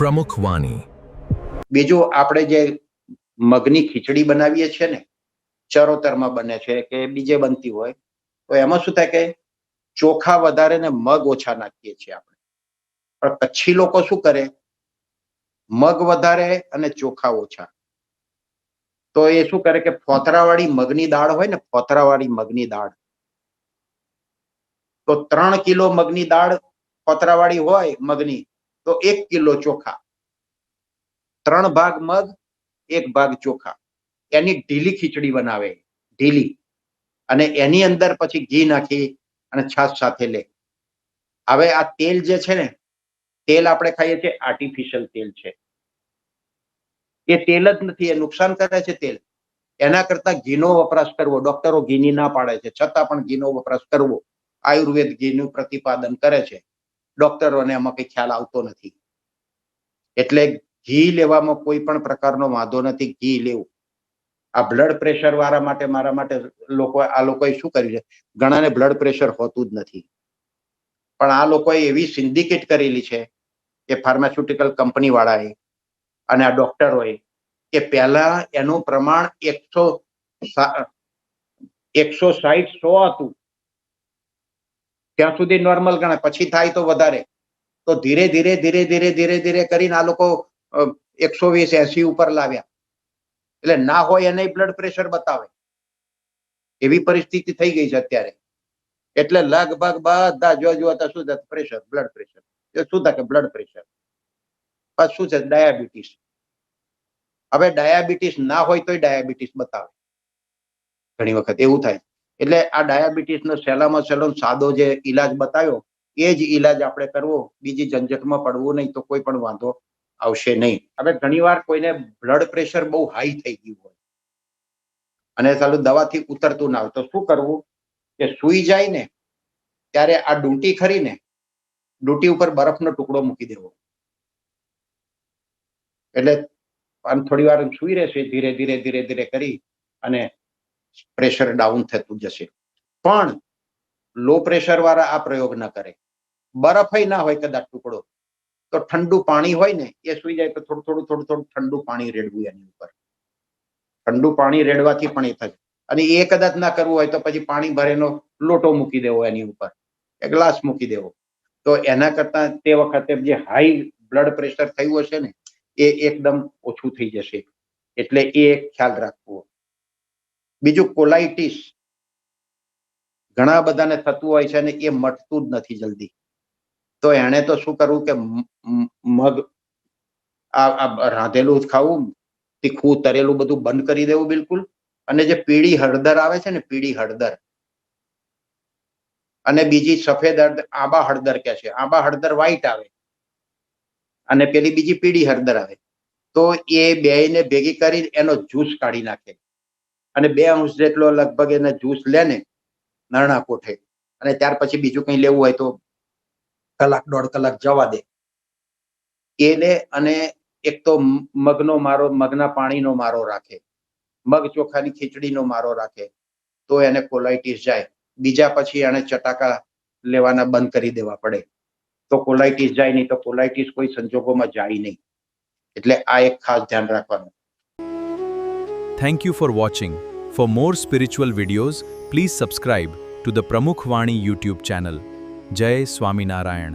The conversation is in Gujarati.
પ્રમુખ વાણી. બીજું આપણે જે મગની ખીચડી બનાવીએ છીએ ને, ચરોતરમાં બને છે કે બીજે બનતી હોય, તો એમાં શું થાય કે ચોખા વધારે ને મગ ઓછા નાખીએ છીએ આપણે. પણ કચ્છી લોકો શું કરે, મગ વધારે અને ચોખા ઓછા. તો એ શું કરે કે ફોતરાવાળી મગની દાળ હોય ને, ફોતરાવાળી મગની દાળ, તો 3 કિલો મગની દાળ ફોતરાવાળી હોય મગની, તો 1 કિલો ચોખા. 3 ભાગ મગ, 1 ભાગ ચોખા. એની ઢીલી ખીચડી બનાવે, ઢીલી. અને એની અંદર પછી ઘી નાખી અને છાશ સાથે લે. હવે આ તેલ જે છે ને, તેલ આપણે ખાઈએ છીએ આર્ટિફિશિયલ તેલ છે. એ તેલ જ નથી, એ નુકસાન કરે છે તેલ. એના કરતા ઘીનો વપરાશ કરવો. ડોક્ટરો ઘીની ના પાડે છે, છતાં પણ ઘીનો વપરાશ કરવો. આયુર્વેદ ઘીનું પ્રતિપાદન કરે છે. ડોક્ટરોને એમાં કઈ ખ્યાલ આવતો નથી. એટલે ઘી લેવામાં કોઈ પણ પ્રકારનો વાંધો નથી, ઘી લેવું. આ બ્લડ પ્રેશર વાળા માટે, મારા માટે આ લોકોએ શું કર્યું છે, ઘણાને બ્લડ પ્રેશર હોતું જ નથી, પણ આ લોકોએ એવી સિન્ડિકેટ કરેલી છે કે ફાર્માસ્યુટિકલ કંપની વાળાએ અને આ ડોક્ટરોએ, કે પહેલા એનું પ્રમાણ 160-100 હતું, ત્યાં સુધી નોર્મલ ગણાય. પછી થાય તો વધારે, તો ધીરે ધીરે ધીરે ધીરે ધીરે ધીરે કરીને આ લોકો 120-80 ઉપર લાવ્યા. એટલે ના હોય એને બ્લડ પ્રેશર બતાવે, એવી પરિસ્થિતિ થઈ ગઈ છે અત્યારે. એટલે લગભગ બધા જો શું થાય, પ્રેશર, બ્લડ પ્રેશર. એ શું થાય કે બ્લડ પ્રેશર, પછી શું છે ડાયાબિટીસ. હવે ડાયાબિટીસ ના હોય તોય ડાયાબિટીસ બતાવે, ઘણી વખત એવું થાય. એટલે આ ડાયાબિટીસનો સહેલામાં સહેલો સાદો જે ઈલાજ બતાવ્યો, એ જ ઈલાજ આપણે કરવો, બીજી ઝંઝટમાં પડવું નહીં, તો કોઈ પણ વાંધો આવશે નહીં. હવે ઘણીવાર કોઈને બ્લડ પ્રેશર બહુ હાઈ થઈ ગયું હોય અને સાલું દવાથી ઉતરતું ના હોય, તો શું કરવું કે સૂઈ જાય ને ત્યારે આ ડૂંટી ખરી ને, ડૂંટી ઉપર બરફનો ટુકડો મૂકી દેવો. એટલે આમ થોડી વાર સૂઈ રહેશે, ધીરે ધીરે ધીરે ધીરે કરી અને પ્રેશર ડાઉન થતું જશે. પણ લો પ્રેશર વાળા આ પ્રયોગ ન કરે. બરફ ના હોય કદાચ ટુકડો, તો ઠંડુ પાણી હોય ને, એ સૂઈ જાય તો થોડું થોડું ઠંડુ પાણી રેડવું એની ઉપર. ઠંડુ પાણી રેડવાથી પણ એ થાય. અને એ કદાચ ના કરવું હોય તો પછી પાણી ભરેલો લોટો મૂકી દેવો એની ઉપર, એક ગ્લાસ મૂકી દેવો. તો એના કરતા તે વખતે જે હાઈ બ્લડ પ્રેશર થયું હશે ને, એ એકદમ ઓછું થઈ જશે. એટલે એ એક ખ્યાલ રાખવો. બીજું કોલાઇટિસ ઘણા બધાને થતું હોય છે અને એ મટતું જ નથી જલ્દી. તો એને તો શું કરવું કે મગ આ રાંધેલું જ ખાવું, તીખું તરેલું બધું બંધ કરી દેવું બિલકુલ. અને જે પીળી હળદર આવે છે ને, પીળી હળદર, અને બીજી સફેદ હળદર, આંબા હળદર કે છે, આંબા હળદર વ્હાઈટ આવે અને પેલી બીજી પીળી હળદર આવે, તો એ બેયને ભેગી કરી એનો જ્યુસ કાઢી નાખે અને 2 અંશ જેટલો લગભગ એને જ્યુસ લે ને નરણા કોઠે, અને ત્યાર પછી બીજું કઈ લેવું હોય તો કલાક 1.5 કલાક જવા દે. એને અને એક તો મગનો મારો, મગના પાણીનો મારો રાખે, મગ ચોખાની ખીચડીનો મારો રાખે, તો એને કોલાઇટિસ જાય. બીજા પછી એને ચટાકા લેવાના બંધ કરી દેવા પડે, તો કોલાઇટિસ જાય નહીં. તો કોલાઇટિસ કોઈ સંજોગોમાં જાય નહીં. એટલે આ એક ખાસ ધ્યાન રાખવાનું. Thank you for watching. For more spiritual videos, please subscribe to the Pramukh Vani YouTube channel. Jai Swaminarayan.